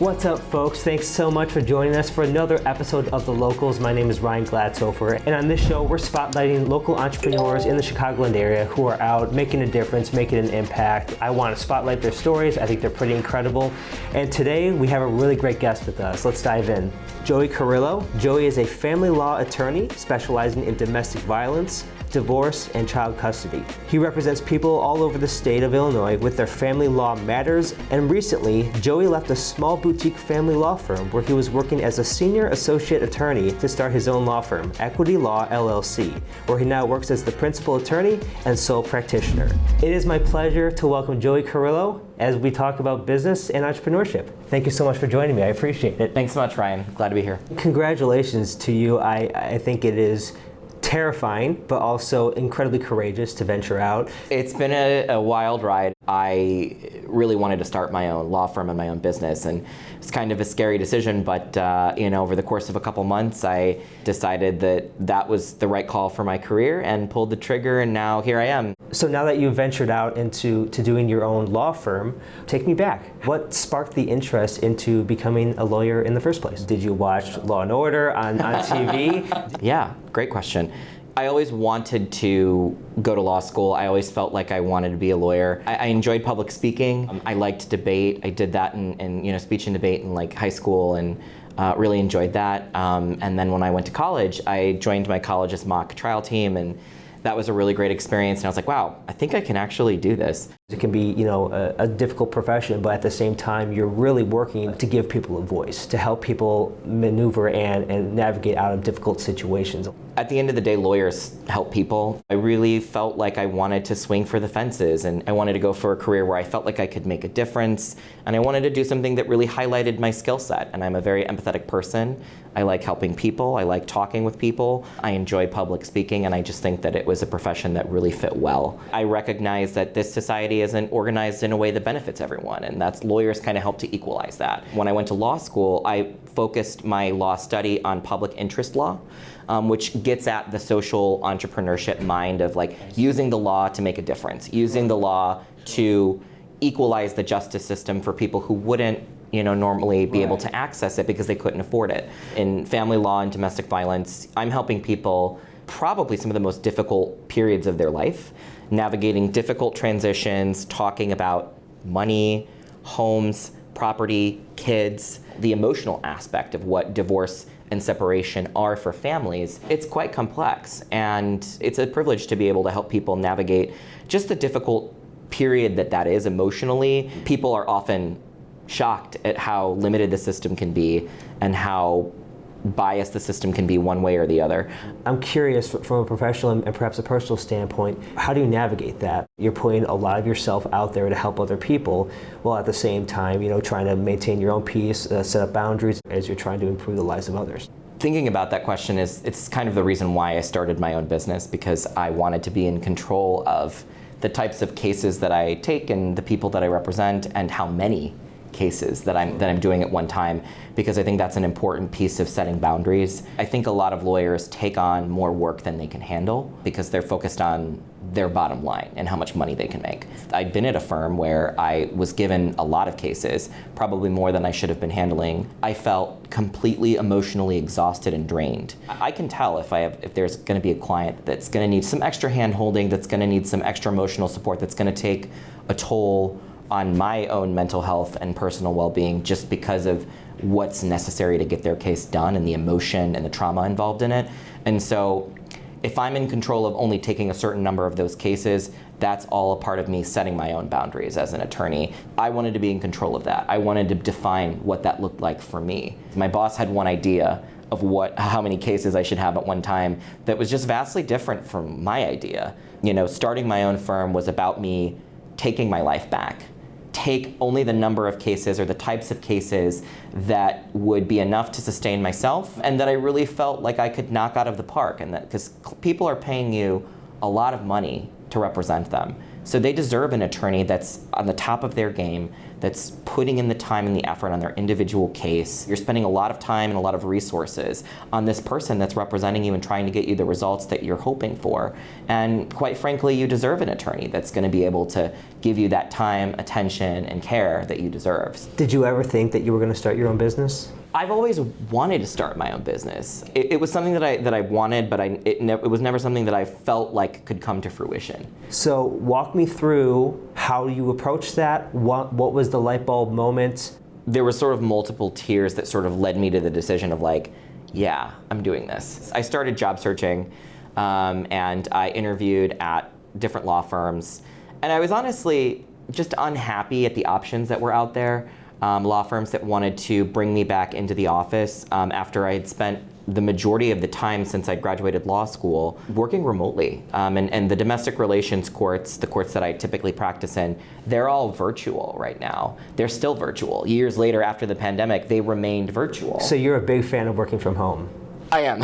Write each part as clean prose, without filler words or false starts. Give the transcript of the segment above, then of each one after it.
What's up, folks? Thanks so much for joining us for another episode of The Locals. My name is Ryan Gladsofer, and on this show, we're spotlighting local entrepreneurs in the Chicagoland area who are out making a difference, making an impact. I want to spotlight their stories. I think they're pretty incredible. And today, we have a really great guest with us. Let's dive in. Joey Carrillo. Joey is a family law attorney specializing in domestic violence, divorce, and child custody. He represents people all over the state of Illinois with their family law matters, and recently, Joey left a small boutique family law firm where he was working as a senior associate attorney to start his own law firm, Equity Law LLC, where he now works as the principal attorney and sole practitioner. It is my pleasure to welcome Joey Carrillo as we talk about business and entrepreneurship. Thank you so much for joining me. I appreciate it. Thanks so much, Ryan. Glad to be here. Congratulations to you. I think it is terrifying, but also incredibly courageous to venture out. It's been a wild ride. I really wanted to start my own law firm and my own business, and it's kind of a scary decision, but over the course of a couple months, I decided that was the right call for my career and pulled the trigger, and now here I am. So now that you've ventured out into doing your own law firm, take me back. What sparked the interest into becoming a lawyer in the first place? Did you watch Law and Order on TV? Yeah, great question. I always wanted to go to law school. I always felt like I wanted to be a lawyer. I enjoyed public speaking. I liked debate. I did that in speech and debate in like high school, and really enjoyed that. And then when I went to college, I joined my college's mock trial team, and that was a really great experience. And I was like, wow, I think I can actually do this. It can be, a difficult profession, but at the same time, you're really working to give people a voice, to help people maneuver and navigate out of difficult situations. At the end of the day, lawyers help people. I really felt like I wanted to swing for the fences, and I wanted to go for a career where I felt like I could make a difference, and I wanted to do something that really highlighted my skill set. And I'm a very empathetic person. I like helping people. I like talking with people. I enjoy public speaking, and I just think that it was a profession that really fit well. I recognize that this society isn't organized in a way that benefits everyone, and that's lawyers kind of help to equalize that. When I went to law school, I focused my law study on public interest law, which gets at the social entrepreneurship mind of like using the law to make a difference, using the law to equalize the justice system for people who wouldn't normally be able to access it because they couldn't afford it. In family law and domestic violence, I'm helping people probably some of the most difficult periods of their life, navigating difficult transitions, talking about money, homes, property, kids, the emotional aspect of what divorce and separation are for families. It's quite complex, and it's a privilege to be able to help people navigate just the difficult period that is emotionally. People are often shocked at how limited the system can be and how biased the system can be one way or the other. I'm curious, from a professional and perhaps a personal standpoint, how do you navigate that? You're putting a lot of yourself out there to help other people, while at the same time, trying to maintain your own peace, set up boundaries as you're trying to improve the lives of others. Thinking about that question it's kind of the reason why I started my own business, because I wanted to be in control of the types of cases that I take and the people that I represent, and how many cases that I'm doing at one time, because I think that's an important piece of setting boundaries. I think a lot of lawyers take on more work than they can handle because they're focused on their bottom line and how much money they can make. I'd been at a firm where I was given a lot of cases, probably more than I should have been handling. I felt completely emotionally exhausted and drained. I can tell if there's going to be a client that's going to need some extra hand holding, that's going to need some extra emotional support, that's going to take a toll on my own mental health and personal well-being just because of what's necessary to get their case done and the emotion and the trauma involved in it. And so if I'm in control of only taking a certain number of those cases, that's all a part of me setting my own boundaries as an attorney. I wanted to be in control of that. I wanted to define what that looked like for me. My boss had one idea of how many cases I should have at one time that was just vastly different from my idea. Starting my own firm was about me taking my life back. Take only the number of cases or the types of cases that would be enough to sustain myself, and that I really felt like I could knock out of the park. And that because people are paying you a lot of money to represent them. So they deserve an attorney that's on the top of their game, that's putting in the time and the effort on their individual case. You're spending a lot of time and a lot of resources on this person that's representing you and trying to get you the results that you're hoping for. And quite frankly, you deserve an attorney that's going to be able to give you that time, attention, and care that you deserve. Did you ever think that you were going to start your own business? I've always wanted to start my own business. It was something that I wanted, but it was never something that I felt like could come to fruition. So walk me through how you approached that. What was the light bulb moment? There were sort of multiple tiers that sort of led me to the decision of like, yeah, I'm doing this. I started job searching, and I interviewed at different law firms, and I was honestly just unhappy at the options that were out there. Law firms that wanted to bring me back into the office after I had spent the majority of the time since I graduated law school working remotely. And the domestic relations courts, the courts that I typically practice in, they're all virtual right now. They're still virtual. Years later after the pandemic, they remained virtual. So you're a big fan of working from home? I am.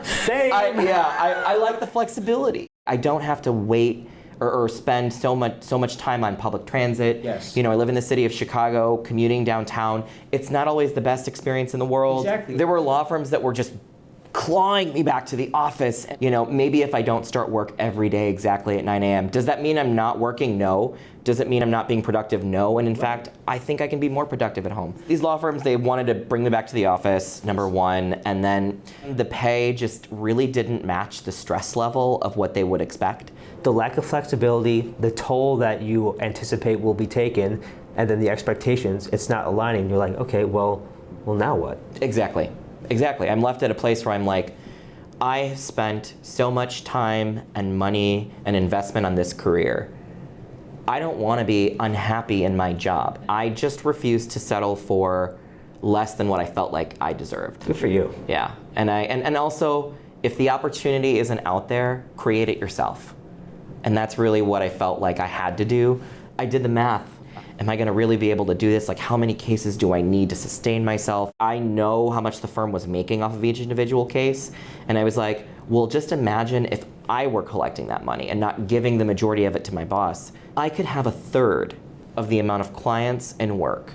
Same. I like the flexibility. I don't have to wait or spend so much time on public transit. Yes. You know, I live in the city of Chicago, commuting downtown. It's not always the best experience in the world. Exactly. There were law firms that were just clawing me back to the office. You know, maybe if I don't start work every day exactly at 9 a.m., does that mean I'm not working? No. Does it mean I'm not being productive? No. And in fact, I think I can be more productive at home. These law firms, they wanted to bring me back to the office, number one, and then the pay just really didn't match the stress level of what they would expect. The lack of flexibility, the toll that you anticipate will be taken, and then the expectations, it's not aligning. You're like, okay, well now what? Exactly. I'm left at a place where I'm like, I have spent so much time and money and investment on this career. I don't want to be unhappy in my job. I just refuse to settle for less than what I felt like I deserved. Good for you. Yeah, and also, if the opportunity isn't out there, create it yourself. And that's really what I felt like I had to do. I did the math. Am I going to really be able to do this? Like, how many cases do I need to sustain myself? I know how much the firm was making off of each individual case. And I was like, well, just imagine if I were collecting that money and not giving the majority of it to my boss. I could have a third of the amount of clients and work,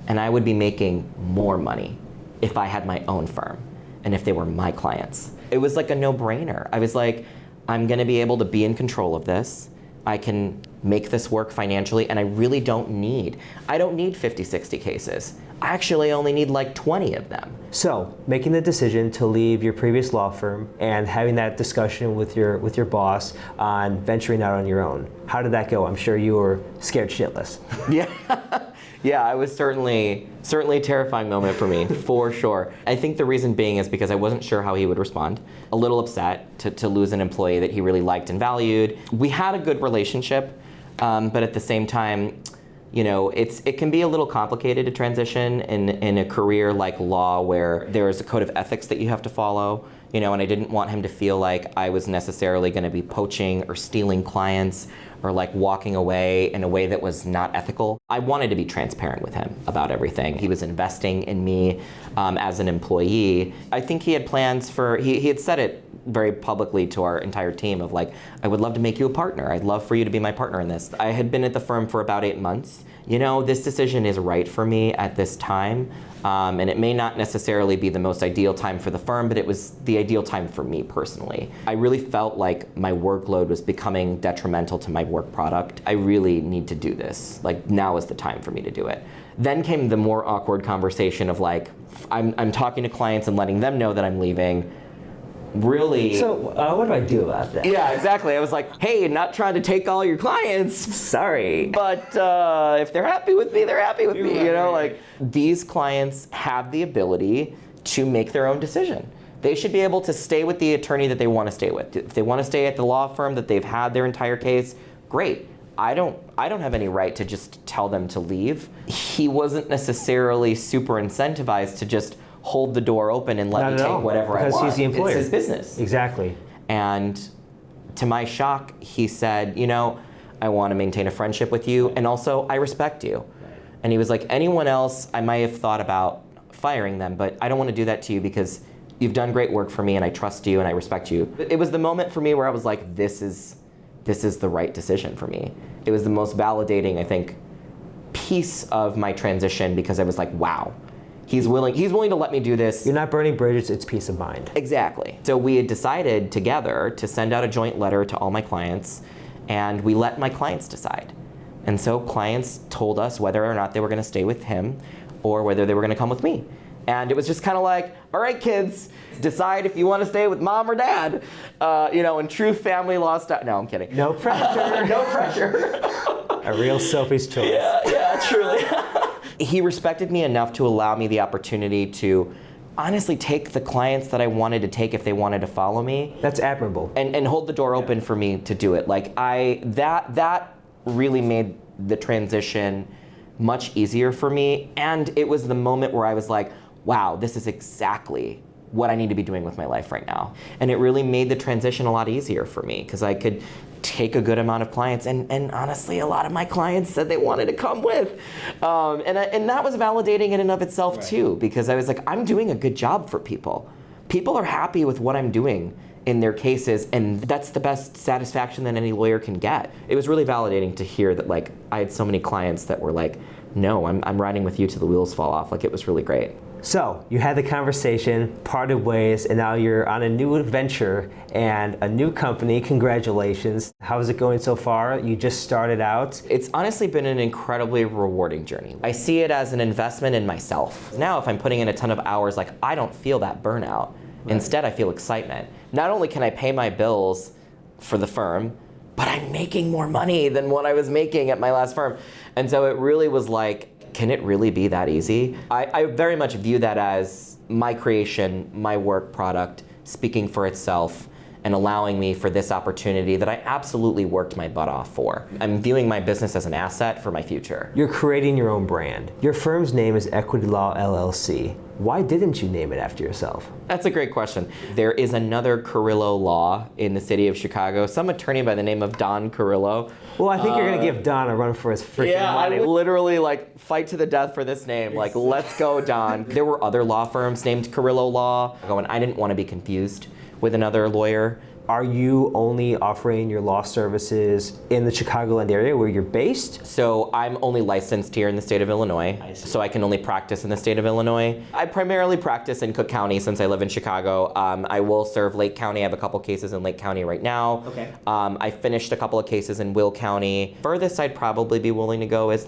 and I would be making more money if I had my own firm and if they were my clients. It was like a no-brainer. I was like, I'm going to be able to be in control of this. I can make this work financially, and I really don't need 50, 60 cases. I actually only need like 20 of them. So, making the decision to leave your previous law firm and having that discussion with your boss on venturing out on your own, how did that go? I'm sure you were scared shitless. Yeah, it was certainly a terrifying moment for me, for sure. I think the reason being is because I wasn't sure how he would respond. A little upset to lose an employee that he really liked and valued. We had a good relationship, but at the same time, you know, it can be a little complicated to transition in a career like law where there is a code of ethics that you have to follow. You know, and I didn't want him to feel like I was necessarily going to be poaching or stealing clients or like walking away in a way that was not ethical. I wanted to be transparent with him about everything. He was investing in me as an employee. I think he had plans he had said it very publicly to our entire team of like, I would love to make you a partner. I'd love for you to be my partner in this. I had been at the firm for about 8 months. You know, this decision is right for me at this time. And it may not necessarily be the most ideal time for the firm, but it was the ideal time for me personally. I really felt like my workload was becoming detrimental to my work product. I really need to do this. Like, now is the time for me to do it. Then came the more awkward conversation of like, I'm talking to clients and letting them know that I'm leaving. Really. So what do I do about that? Yeah, exactly. I was like, hey, not trying to take all your clients. Sorry. But if they're happy with me, they're happy with me. You know, like, these clients have the ability to make their own decision. They should be able to stay with the attorney that they want to stay with. If they want to stay at the law firm that they've had their entire case, great. I don't have any right to just tell them to leave. He wasn't necessarily super incentivized to just hold the door open and let me take whatever I want. Because he's the employer. It's his business. Exactly. And to my shock, he said, you know, I want to maintain a friendship with you, and also I respect you. And he was like, anyone else, I might have thought about firing them, but I don't want to do that to you because you've done great work for me and I trust you and I respect you. It was the moment for me where I was like, this is this is the right decision for me. It was the most validating, I think, piece of my transition, because I was like, wow, he's willing to let me do this. You're not burning bridges, it's peace of mind. Exactly. So we had decided together to send out a joint letter to all my clients, and we let my clients decide. And so clients told us whether or not they were going to stay with him or whether they were going to come with me. And it was just kind of like, all right, kids, decide if you want to stay with mom or dad. In true family law style. No, I'm kidding. No pressure. No pressure. A real Sophie's choice. Yeah, truly. He respected me enough to allow me the opportunity to honestly take the clients that I wanted to take if they wanted to follow me. That's admirable. And hold the door open for me to do it. Like that really made the transition much easier for me. And it was the moment where I was like, wow, this is exactly what I need to be doing with my life right now. And it really made the transition a lot easier for me, because I could take a good amount of clients, and honestly, a lot of my clients said they wanted to come with. And that was validating in and of itself too, because I was like, I'm doing a good job for people. People are happy with what I'm doing in their cases, and that's the best satisfaction that any lawyer can get. It was really validating to hear that, like, I had so many clients that were like, no, I'm riding with you till the wheels fall off. Like, it was really great. So you had the conversation, parted ways, and now you're on a new adventure and a new company. Congratulations. How is it going so far? You just started out. It's honestly been an incredibly rewarding journey. I see it as an investment in myself. Now, if I'm putting in a ton of hours, like, I don't feel that burnout. Right. Instead, I feel excitement. Not only can I pay my bills for the firm, but I'm making more money than what I was making at my last firm. And so it really was like, can it really be that easy? I very much view that as my creation, my work product, speaking for itself and allowing me for this opportunity that I absolutely worked my butt off for. I'm viewing my business as an asset for my future. You're creating your own brand. Your firm's name is Equity Law LLC. Why didn't you name it after yourself? That's a great question. There is another Carrillo Law in the city of Chicago, some attorney by the name of Don Carrillo. Well, I think you're gonna give Don a run for his freaking money. I literally fight to the death for this name. Like, let's go, Don. There were other law firms named Carrillo Law, and I didn't want to be confused with another lawyer. Are you only offering your law services in the Chicagoland area where you're based? So I'm only licensed here in the state of Illinois, so I can only practice in the state of Illinois. I primarily practice in Cook County since I live in Chicago. I will serve Lake County. I have a couple cases in Lake County right now. Okay. I finished a couple of cases in Will County. Furthest I'd probably be willing to go is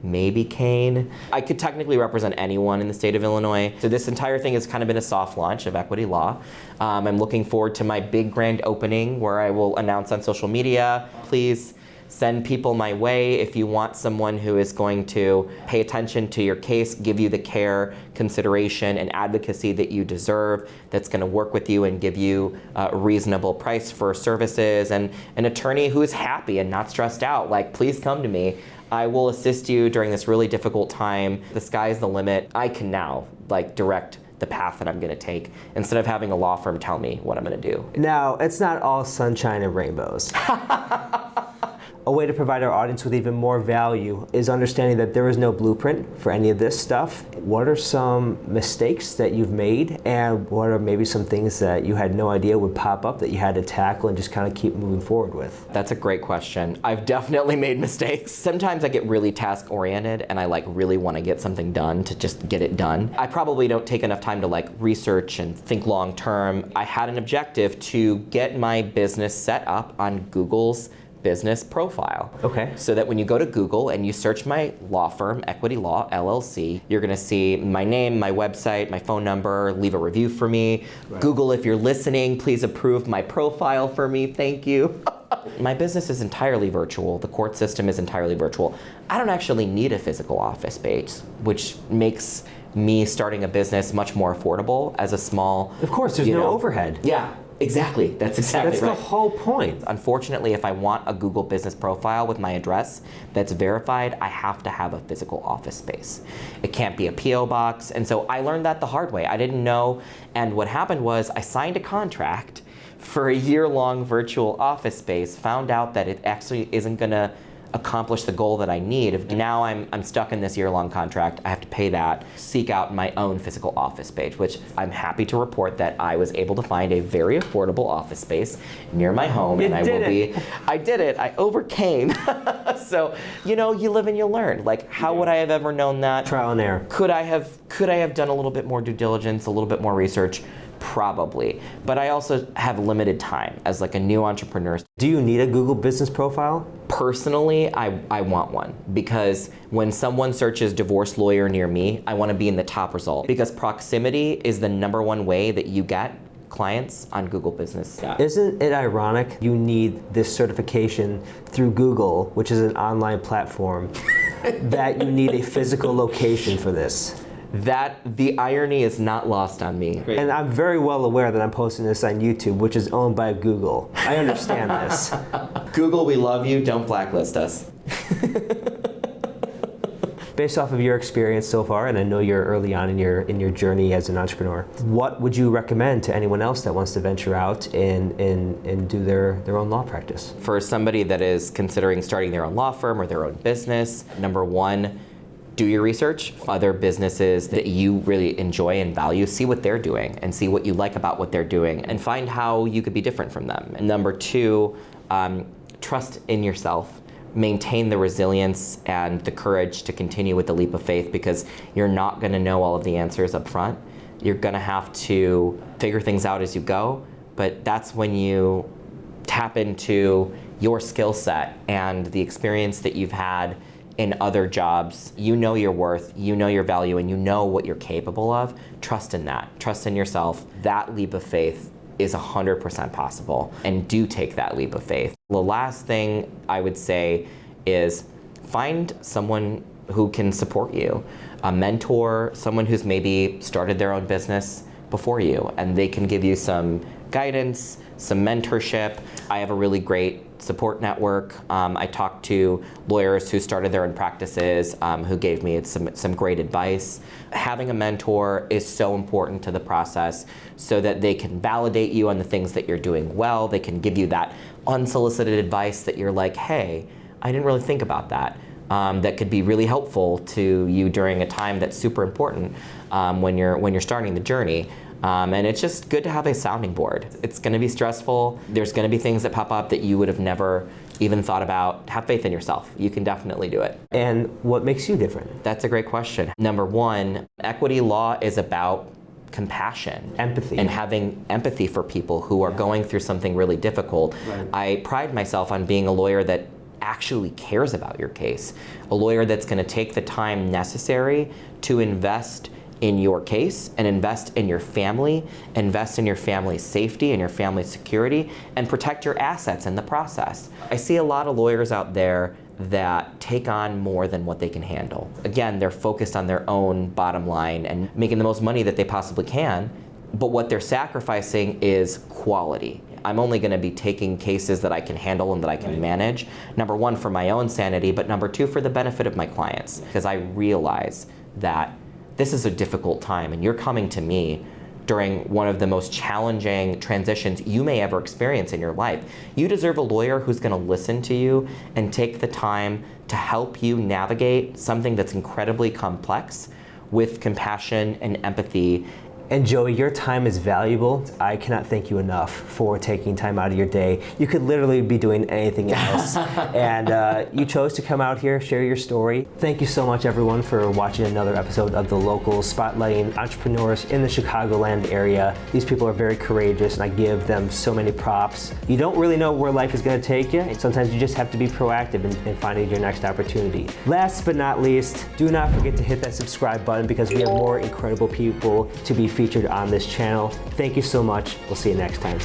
maybe Kane. I could technically represent anyone in the state of Illinois. So this entire thing has kind of been a soft launch of Equity Law. I'm looking forward to my big grand opening where I will announce on social media. Please send people my way if you want someone who is going to pay attention to your case, give you the care, consideration, and advocacy that you deserve, that's going to work with you and give you a reasonable price for services, and an attorney who is happy and not stressed out. Please come to me. I will assist you during this really difficult time. The sky's the limit. I can now direct the path that I'm going to take instead of having a law firm tell me what I'm going to do. Now, it's not all sunshine and rainbows. A way to provide our audience with even more value is understanding that there is no blueprint for any of this stuff. What are some mistakes that you've made, and what are maybe some things that you had no idea would pop up that you had to tackle and just kind of keep moving forward with? That's a great question. I've definitely made mistakes. Sometimes I get really task oriented and I really want to get something done to just get it done. I probably don't take enough time to research and think long term. I had an objective to get my business set up on Google's business profile. Okay. So that when you go to Google and you search my law firm, Equity Law LLC, you're going to see my name, my website, my phone number, leave a review for me. Right. Google, if you're listening, please approve my profile for me. Thank you. My business is entirely virtual. The court system is entirely virtual. I don't actually need a physical office space, which makes me starting a business much more affordable as a small... Of course, there's no overhead. Yeah. Exactly. That's exactly right. That's the whole point. Unfortunately, if I want a Google business profile with my address that's verified, I have to have a physical office space. It can't be a P.O. box. And so I learned that the hard way. I didn't know. And what happened was I signed a contract for a year-long virtual office space, found out that it actually isn't going to accomplish the goal that I need. Now I'm stuck in this year-long contract. I have to pay that, seek out my own physical office space, which I'm happy to report that I was able to find a very affordable office space near my home. I did it. I overcame. So, you live and you learn. Like, how would I have ever known that? Trial and error. Could I have done a little bit more due diligence, a little bit more research? Probably. But I also have limited time as like a new entrepreneur. Do you need a Google business profile? Personally, I want one, because when someone searches divorce lawyer near me, I want to be in the top result, because proximity is the #1 way that you get clients on Google Business. Yeah. Isn't it ironic you need this certification through Google, which is an online platform, that you need a physical location for this? That the irony is not lost on me. Great. And I'm very well aware that I'm posting this on YouTube, which is owned by Google. I understand this. Google, we love you. Don't blacklist us. Based off of your experience so far, and I know you're early on in your journey as an entrepreneur, what would you recommend to anyone else that wants to venture out and do their own law practice? For somebody that is considering starting their own law firm or their own business, #1, do your research. Other businesses that you really enjoy and value, see what they're doing and see what you like about what they're doing, and find how you could be different from them. And #2, trust in yourself. Maintain the resilience and the courage to continue with the leap of faith, because you're not going to know all of the answers up front. You're going to have to figure things out as you go, but that's when you tap into your skill set and the experience that you've had in other jobs. You know your worth, you know your value, and you know what you're capable of. Trust in that. Trust in yourself. That leap of faith is 100% possible, and do take that leap of faith. The last thing I would say is find someone who can support you, a mentor, someone who's maybe started their own business before you, and they can give you some guidance, some mentorship. I have a really great support network. I talked to lawyers who started their own practices, who gave me some great advice. Having a mentor is so important to the process, so that they can validate you on the things that you're doing well. They can give you that unsolicited advice that you're like, hey, I didn't really think about that. That could be really helpful to you during a time that's super important when you're starting the journey. And it's just good to have a sounding board. It's going to be stressful. There's going to be things that pop up that you would have never even thought about. Have faith in yourself. You can definitely do it. And what makes you different? That's a great question. #1, equity law is about compassion. Empathy. And having empathy for people who are going through something really difficult. Right. I pride myself on being a lawyer that actually cares about your case. A lawyer that's going to take the time necessary to invest in your case, and invest in your family, invest in your family's safety and your family's security, and protect your assets in the process. I see a lot of lawyers out there that take on more than what they can handle. Again, they're focused on their own bottom line and making the most money that they possibly can, but what they're sacrificing is quality. I'm only going to be taking cases that I can handle and that I can manage. #1, for my own sanity, but #2, for the benefit of my clients, because I realize that this is a difficult time, and you're coming to me during one of the most challenging transitions you may ever experience in your life. You deserve a lawyer who's going to listen to you and take the time to help you navigate something that's incredibly complex with compassion and empathy. And Joey, your time is valuable. I cannot thank you enough for taking time out of your day. You could literally be doing anything else. And you chose to come out here, share your story. Thank you so much, everyone, for watching another episode of The Locals, spotlighting entrepreneurs in the Chicagoland area. These people are very courageous, and I give them so many props. You don't really know where life is going to take you, and sometimes you just have to be proactive in finding your next opportunity. Last but not least, do not forget to hit that subscribe button, because we have more incredible people to be featured on this channel. Thank you so much. We'll see you next time.